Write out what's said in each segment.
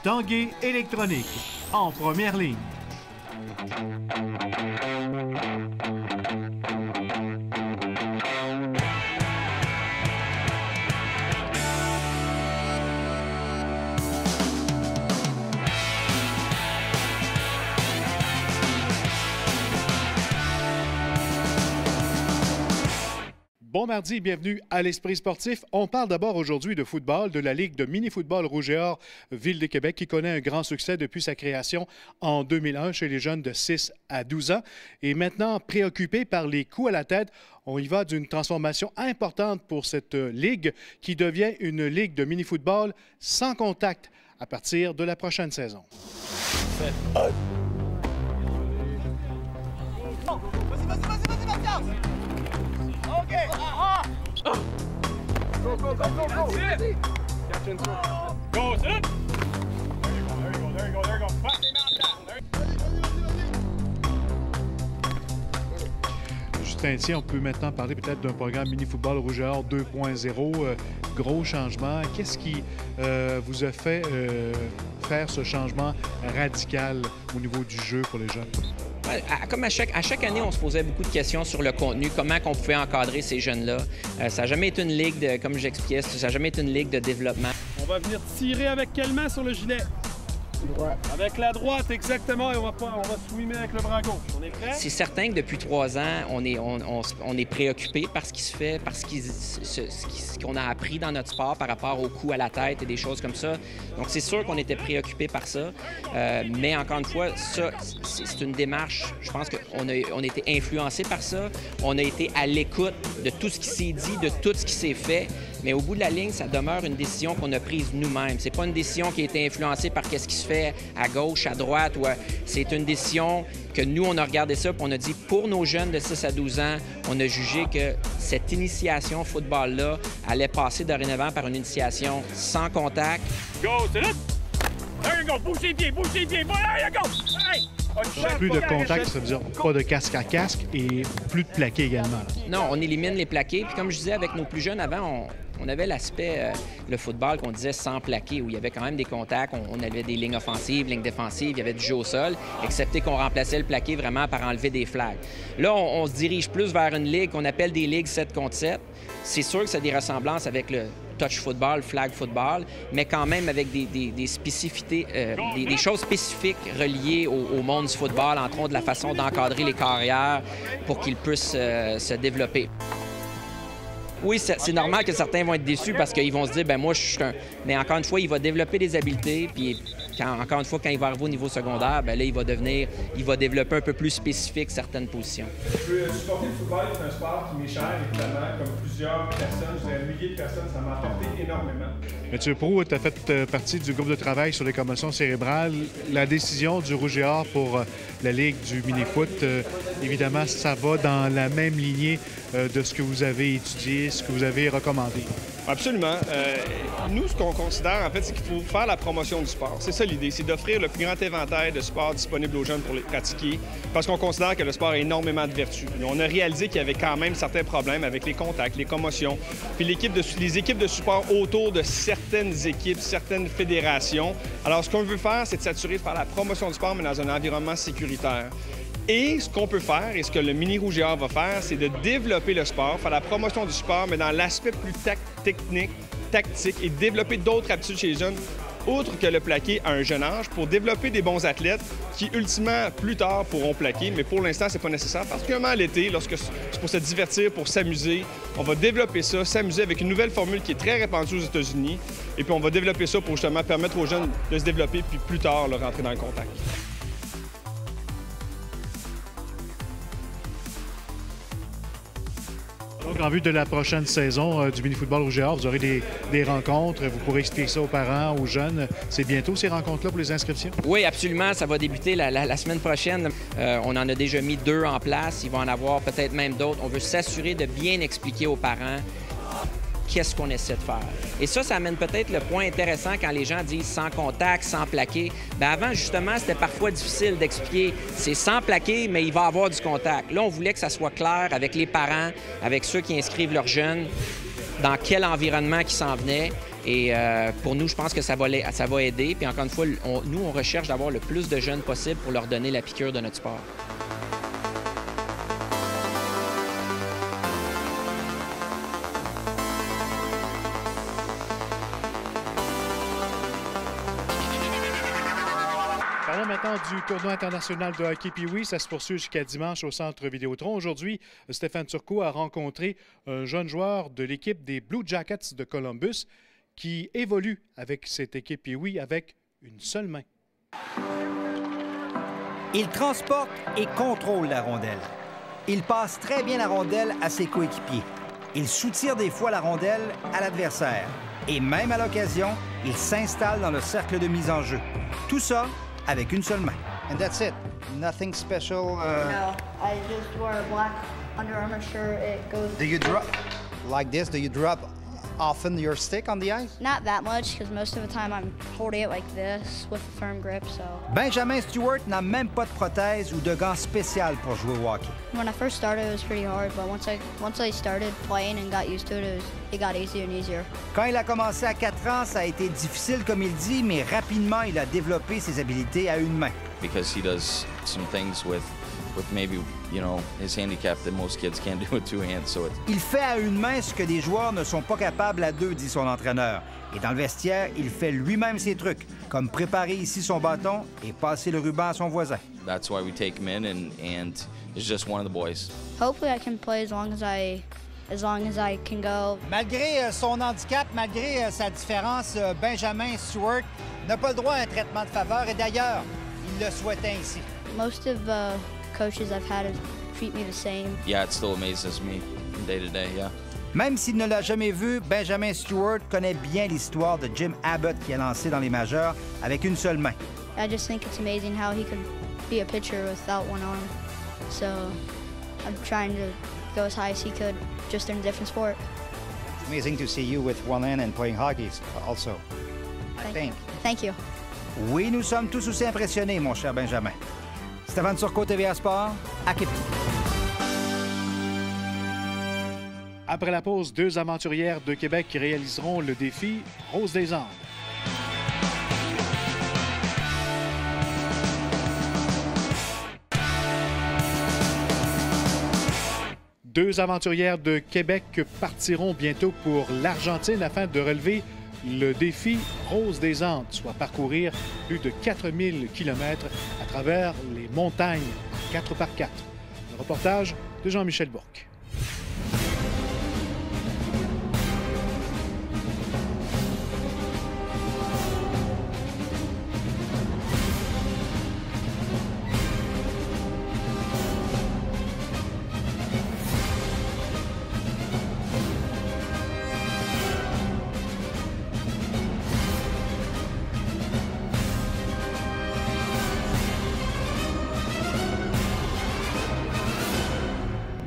Tanguay électronique, en première ligne. Bon mardi, bienvenue à l'Esprit sportif. On parle d'abord aujourd'hui de football, de la Ligue de mini-football Rouge et Or Ville de Québec qui connaît un grand succès depuis sa création en 2001 chez les jeunes de 6 à 12 ans. Et maintenant, préoccupé par les coups à la tête, on y va d'une transformation importante pour cette ligue qui devient une ligue de mini-football sans contact à partir de la prochaine saison. Vas-y, Mathias! OK! Go, go, go, go, go! Catch and throw. Go, sit up! There you go, there you go, there you go. Back him down. Justin, tiens, on peut maintenant parler peut-être d'un programme mini-football Rouge et Or 2.0. Gros changement. Qu'est-ce qui vous a fait faire ce changement radical au niveau du jeu pour les jeunes? Comme à chaque année, on se posait beaucoup de questions sur le contenu, comment on pouvait encadrer ces jeunes-là. Ça n'a jamais été une ligue, comme j'expliquais, ça n'a jamais été une ligue de développement. On va venir tirer avec quelle main sur le gilet? Droite. Avec la droite, exactement, et on va swimmer avec le bras gauche. On est prêt? C'est certain que depuis 3 ans, on est préoccupé par ce qui se fait, par ce qu'on a appris dans notre sport par rapport aux coups à la tête et des choses comme ça. Donc, c'est sûr qu'on était préoccupé par ça. Mais encore une fois, ça, c'est une démarche. Je pense qu'on a été influencé par ça. On a été à l'écoute de tout ce qui s'est dit, de tout ce qui s'est fait. Mais au bout de la ligne, ça demeure une décision qu'on a prise nous-mêmes. C'est pas une décision qui a été influencée par ce qui se fait à gauche, à droite. C'est une décision que nous, on a regardé ça et on a dit, pour nos jeunes de 6 à 12 ans, on a jugé que cette initiation football-là allait passer dorénavant par une initiation sans contact. Go, c'est là! There you go! Bouge les pieds! Bouge les pieds! There you go! Hey! Plus de contact, ça veut dire pas de casque à casque et plus de plaqués également. Non, on élimine les plaqués. Puis comme je disais, avec nos plus jeunes avant, on avait l'aspect, le football qu'on disait sans plaqué, où il y avait quand même des contacts, on avait des lignes offensives, lignes défensives, il y avait du jeu au sol, excepté qu'on remplaçait le plaqué vraiment par enlever des flags. Là, on se dirige plus vers une ligue qu'on appelle des ligues 7 contre 7. C'est sûr que ça a des ressemblances avec le touch football, flag football, mais quand même avec des spécificités, des choses spécifiques reliées au monde du football, entre autres de la façon d'encadrer les carrières pour qu'ils puissent se développer. Oui, c'est normal que certains vont être déçus parce qu'ils vont se dire, ben moi, je suis un... Mais encore une fois, il va développer des habiletés, puis encore une fois, quand il va arriver au niveau secondaire, ben là, il va développer un peu plus spécifique certaines positions. Supporter le football est un sport qui m'est cher, évidemment, comme plusieurs personnes, je dirais milliers de personnes, ça m'a apporté énormément. Mathieu Proulx, tu as fait partie du groupe de travail sur les commotions cérébrales. La décision du Rouge et Or pour la Ligue du mini-foot, évidemment, ça va dans la même lignée de ce que vous avez étudié, ce que vous avez recommandé. Absolument. Nous, ce qu'on considère, en fait, c'est qu'il faut faire la promotion du sport. C'est ça l'idée, c'est d'offrir le plus grand éventail de sports disponibles aux jeunes pour les pratiquer, parce qu'on considère que le sport a énormément de vertus. Mais on a réalisé qu'il y avait quand même certains problèmes avec les contacts, les commotions, puis les équipes de support autour de certaines équipes, certaines fédérations. Alors, ce qu'on veut faire, c'est de s'assurer de faire la promotion du sport, mais dans un environnement sécuritaire. Et ce qu'on peut faire, et ce que le Mini Rouge et Or va faire, c'est de développer le sport, faire la promotion du sport, mais dans l'aspect plus technique, tactique, et développer d'autres aptitudes chez les jeunes, outre que le plaqué à un jeune âge, pour développer des bons athlètes qui, ultimement, plus tard, pourront plaquer. Mais pour l'instant, c'est pas nécessaire, particulièrement à l'été, lorsque c'est pour se divertir, pour s'amuser. On va développer ça, s'amuser avec une nouvelle formule qui est très répandue aux États-Unis. Et puis, on va développer ça pour justement permettre aux jeunes de se développer, puis plus tard, leur rentrer dans le contact. Donc, en vue de la prochaine saison du mini-football Rouge et Or, vous aurez des rencontres. Vous pourrez expliquer ça aux parents, aux jeunes. C'est bientôt ces rencontres-là pour les inscriptions? Oui, absolument. Ça va débuter la semaine prochaine. On en a déjà mis 2 en place. Il va en avoir peut-être même d'autres. On veut s'assurer de bien expliquer aux parents qu'est-ce qu'on essaie de faire. Et ça amène peut-être le point intéressant quand les gens disent sans contact, sans plaqué. Bien, avant, justement, c'était parfois difficile d'expliquer. C'est sans plaqué, mais il va y avoir du contact. Là, on voulait que ça soit clair avec les parents, avec ceux qui inscrivent leurs jeunes, dans quel environnement qui s'en venait. Et pour nous, je pense que ça va aider. Puis encore une fois, nous, on recherche d'avoir le plus de jeunes possible pour leur donner la piqûre de notre sport. Parlons maintenant du tournoi international de hockey Pee-Wee. Ça se poursuit jusqu'à dimanche au Centre Vidéotron. Aujourd'hui, Stéphane Turcot a rencontré un jeune joueur de l'équipe des Blue Jackets de Columbus qui évolue avec cette équipe Pee-Wee avec une seule main. Il transporte et contrôle la rondelle. Il passe très bien la rondelle à ses coéquipiers. Il soutire des fois la rondelle à l'adversaire. Et même à l'occasion, il s'installe dans le cercle de mise en jeu. Tout ça avec une seule main. And that's it. Nothing special. No, I just wear a black Under Armour shirt. It goes. Do you drop like this? Do you drop often your stick on the ice? Not that much, because most of the time I'm holding it like this with a firm grip. So. Benjamin Stewart n'a même pas de prothèse ou de gants spéciales pour jouer au hockey. When I first started, it was pretty hard, but once I started playing and got used to it, it got easier and easier. Quand il a commencé à 4 ans, ça a été difficile comme il dit, mais rapidement il a développé ses habiletés à une main. Because he does some things with maybe, you know, his handicap that most kids can't do with 2 hands. So il fait à une main ce que des joueurs ne sont pas capables à 2, dit son entraîneur. Et dans le vestiaire, il fait lui-même ses trucs, comme préparer ici son bâton et passer le ruban à son voisin. That's why we take him in, and it's just one of the boys. Hopefully I can play as long as I can go. Malgré son handicap, malgré sa différence, Benjamin Stewart n'a pas le droit à un traitement de faveur. Et d'ailleurs, il le souhaitait ainsi. Most of the coaches I've had treat me the same. Yeah, it still amazes me from day to day, yeah. Même s'il ne l'a jamais vu, Benjamin Stewart connaît bien l'histoire de Jim Abbott qui a lancé dans les majeurs avec une seule main. I just think it's amazing how he could be a pitcher without one arm. So I'm trying to go as high as he could, just in a different sport. It's amazing to see you with one hand and playing hockey also. I think. Thank you. Oui, nous sommes tous aussi impressionnés, mon cher Benjamin. Stéphane Turcot, TVA Sport, à Québec. Après la pause, 2 aventurières de Québec qui réaliseront le défi Rose des Andes. Deux aventurières de Québec partiront bientôt pour l'Argentine afin de relever le défi Rose des Andes, soit parcourir plus de 4000 km à travers les montagnes 4x4. Le reportage de Jean-Michel Bourque.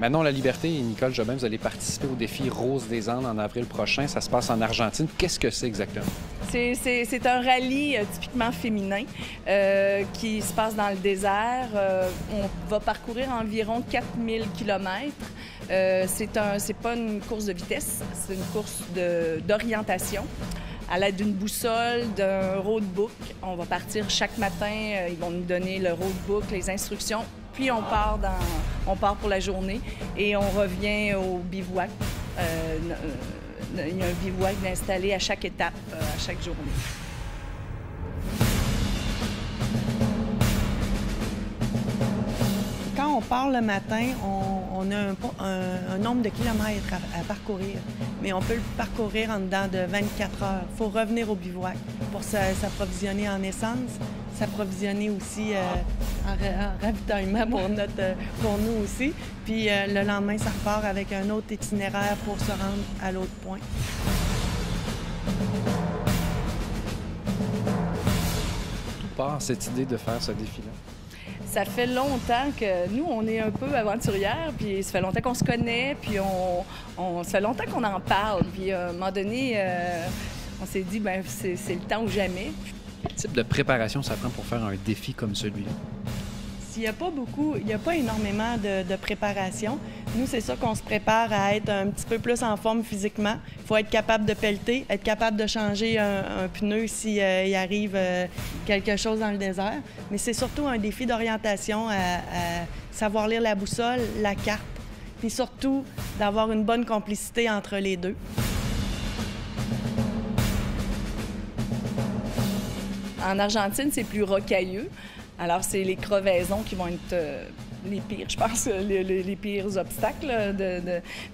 Manon Laliberté et Nicole Jobin, vous allez participer au défi Rose des Andes en avril prochain. Ça se passe en Argentine. Qu'est-ce que c'est exactement? C'est un rallye typiquement féminin qui se passe dans le désert. On va parcourir environ 4000 km. C'est pas une course de vitesse, c'est une course d'orientation. À l'aide d'une boussole, d'un roadbook, on va partir chaque matin. Ils vont nous donner le roadbook, les instructions. Puis on part pour la journée et on revient au bivouac. Il y a un bivouac installé à chaque étape, à chaque journée. Quand on part le matin, on a un nombre de kilomètres à parcourir, mais on peut le parcourir en dedans de 24 heures. Il faut revenir au bivouac pour s'approvisionner en essence, s'approvisionner aussi en ravitaillement pour nous aussi. Puis le lendemain, ça repart avec un autre itinéraire pour se rendre à l'autre point. D'où part cette idée de faire ce défi-là? Ça fait longtemps que nous, on est un peu aventurières, puis ça fait longtemps qu'on se connaît, puis ça fait longtemps qu'on en parle. Puis à un moment donné, on s'est dit, bien, c'est le temps ou jamais. Quel type de préparation ça prend pour faire un défi comme celui-là? Il n'y a pas énormément de préparation. Nous, c'est ça qu'on se prépare à être un petit peu plus en forme physiquement. Il faut être capable de pelleter, être capable de changer un pneu s'il y arrive quelque chose dans le désert. Mais c'est surtout un défi d'orientation à savoir lire la boussole, la carte, puis surtout d'avoir une bonne complicité entre les deux. En Argentine, c'est plus rocailleux. Alors, c'est les crevaisons qui vont être les pires, je pense, les pires obstacles.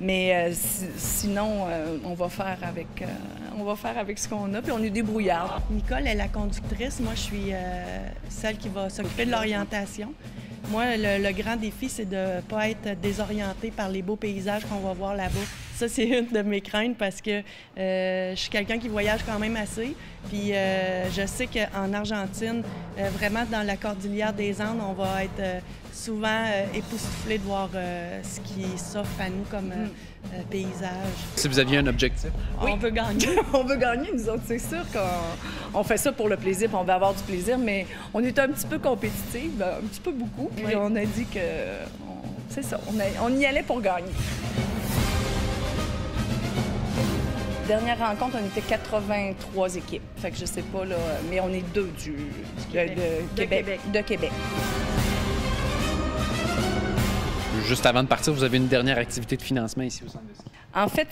Mais sinon, on va faire avec ce qu'on a, puis on est débrouillards. Nicole est la conductrice. Moi, je suis celle qui va s'occuper de l'orientation. Moi, le grand défi, c'est de ne pas être désorientée par les beaux paysages qu'on va voir là-bas. Ça, c'est une de mes craintes parce que je suis quelqu'un qui voyage quand même assez. Puis je sais qu'en Argentine, vraiment dans la cordillère des Andes, on va être souvent époustouflé de voir ce qui s'offre à nous comme paysage. Si vous aviez un objectif? Oui. On veut gagner. On veut gagner, nous autres, c'est sûr qu'on fait ça pour le plaisir, puis on veut avoir du plaisir, mais on est un petit peu compétitive, un petit peu beaucoup. Puis oui. On a dit que, c'est ça, on y allait pour gagner. Dernière rencontre, on était 83 équipes. Fait que je sais pas, là, mais on est 2 de Québec. Juste avant de partir, vous avez une dernière activité de financement ici au centre de ski. En fait,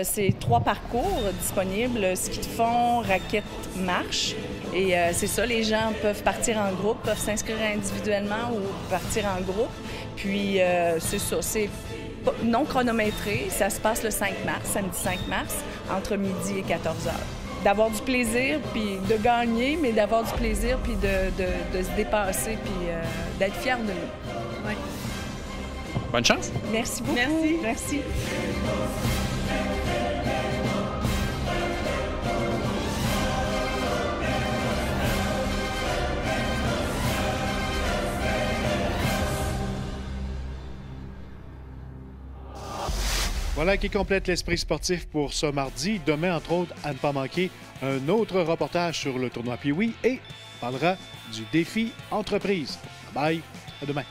c'est 3 parcours disponibles, ski de fond, raquettes, marche. Et c'est ça, les gens peuvent partir en groupe, peuvent s'inscrire individuellement ou partir en groupe. Puis c'est ça, c'est non chronométré. Ça se passe le 5 mars, samedi 5 mars, entre midi et 14 h. D'avoir du plaisir, puis de gagner, mais d'avoir du plaisir, puis de se dépasser, puis d'être fier de nous. Oui. Bonne chance. Merci beaucoup. Merci. Voilà qui complète l'esprit sportif pour ce mardi. Demain, entre autres, à ne pas manquer, un autre reportage sur le tournoi Pee-Wee et on parlera du défi entreprise. Bye, à demain.